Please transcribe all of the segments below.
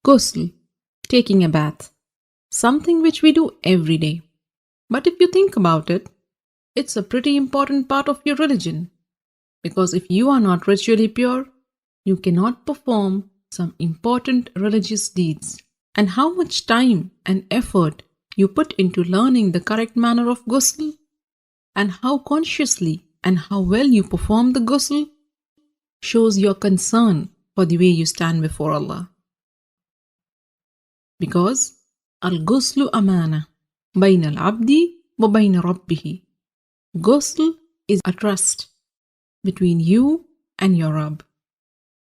Ghusl, taking a bath, something which we do every day. But if you think about it, it's a pretty important part of your religion. Because if you are not ritually pure, you cannot perform some important religious deeds. And how much time and effort you put into learning the correct manner of ghusl, and how consciously and how well you perform the ghusl, shows your concern for the way you stand before Allah. Because al-ghuslu amana bayna al-abdi wa bayna rabbihi. Ghusl is a trust between you and your Rabb.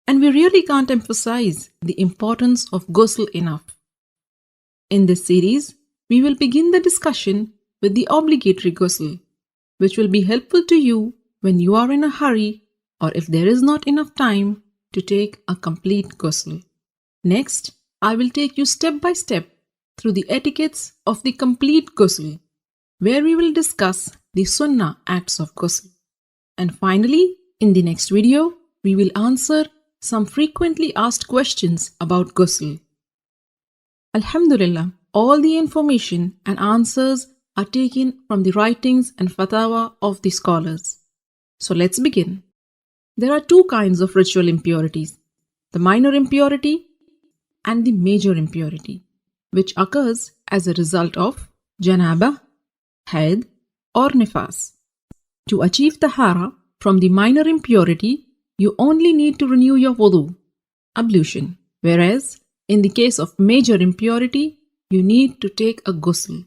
And we really can't emphasize the importance of ghusl enough. In this series, we will begin the discussion with the obligatory ghusl, which will be helpful to you when you are in a hurry or if there is not enough time to take a complete ghusl. Next, I will take you step by step through the etiquettes of the complete ghusl, where we will discuss the sunnah acts of ghusl. And finally, in the next video, we will answer some frequently asked questions about ghusl. Alhamdulillah, all the information and answers are taken from the writings and fatwa of the scholars. So let's begin. There are two kinds of ritual impurities, the minor impurity and the major impurity, which occurs as a result of janabah, haid or nifas. To achieve tahara from the minor impurity, you only need to renew your wudu, ablution, whereas in the case of major impurity, you need to take a ghusl.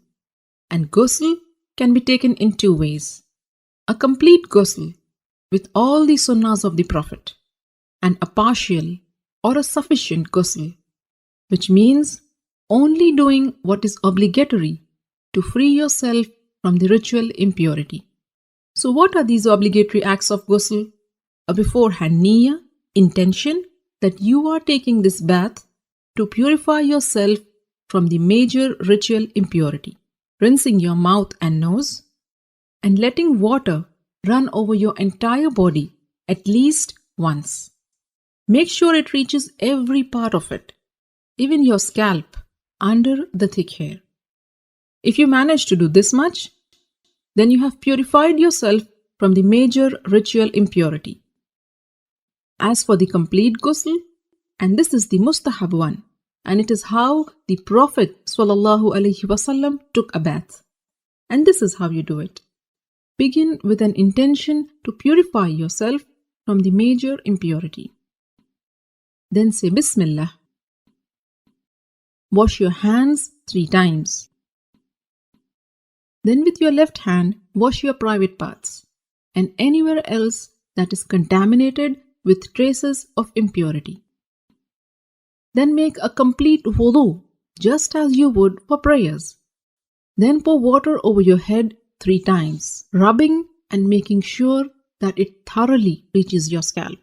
And ghusl can be taken in two ways. A complete ghusl with all the sunnahs of the Prophet, and a partial or a sufficient ghusl, which means only doing what is obligatory to free yourself from the ritual impurity. So what are these obligatory acts of ghusl? A beforehand niyyah, intention that you are taking this bath to purify yourself from the major ritual impurity, rinsing your mouth and nose, and letting water run over your entire body at least once. Make sure it reaches every part of it, even your scalp under the thick hair. If you manage to do this much, then you have purified yourself from the major ritual impurity. As for the complete ghusl, and this is the mustahab one, and it is how the Prophet ﷺ took a bath. And this is how you do it. Begin with an intention to purify yourself from the major impurity. Then say Bismillah. Wash your hands 3 times. Then with your left hand, wash your private parts and anywhere else that is contaminated with traces of impurity. Then make a complete wudu, just as you would for prayers. Then pour water over your head 3 times, rubbing and making sure that it thoroughly reaches your scalp.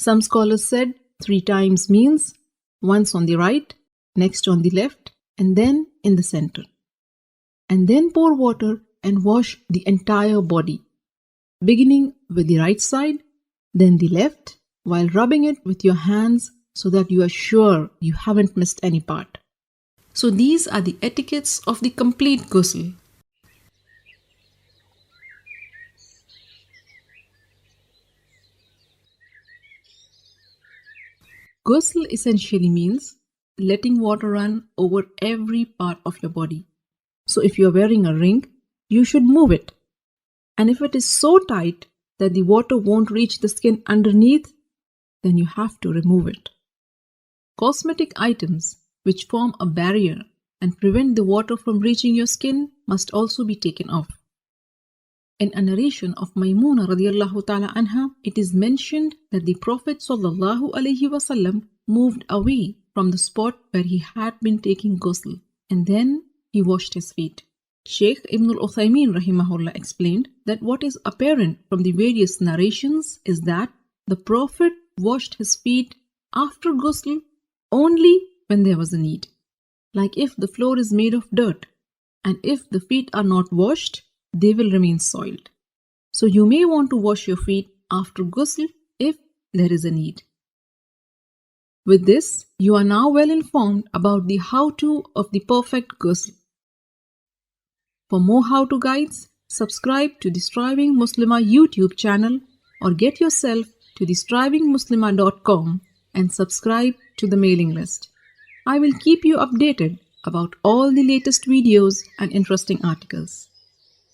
Some scholars said 3 times means once on the right, next on the left, and then in the center. And then pour water and wash the entire body, beginning with the right side, then the left, while rubbing it with your hands so that you are sure you haven't missed any part. So these are the etiquettes of the complete ghusl. Ghusl essentially means letting water run over every part of your body. So if you are wearing a ring, you should move it. And if it is so tight that the water won't reach the skin underneath, then you have to remove it. Cosmetic items which form a barrier and prevent the water from reaching your skin must also be taken off. In a narration of Maymuna radiallahu ta'ala anha, it is mentioned that the Prophet sallallahu alaihi wasallam moved away from the spot where he had been taking ghusl, and then he washed his feet. Shaykh Ibn al-Uthaymin rahimahullah explained that what is apparent from the various narrations is that the Prophet washed his feet after ghusl only when there was a need. Like if the floor is made of dirt, and if the feet are not washed, they will remain soiled. So you may want to wash your feet after ghusl if there is a need. With this, you are now well informed about the how-to of the perfect ghusl. For more how-to guides, subscribe to the Striving Muslima YouTube channel or get yourself to thestrivingmuslima.com and subscribe to the mailing list. I will keep you updated about all the latest videos and interesting articles.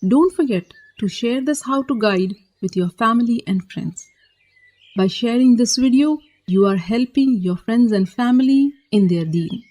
Don't forget to share this how-to guide with your family and friends. By sharing this video, you are helping your friends and family in their deen.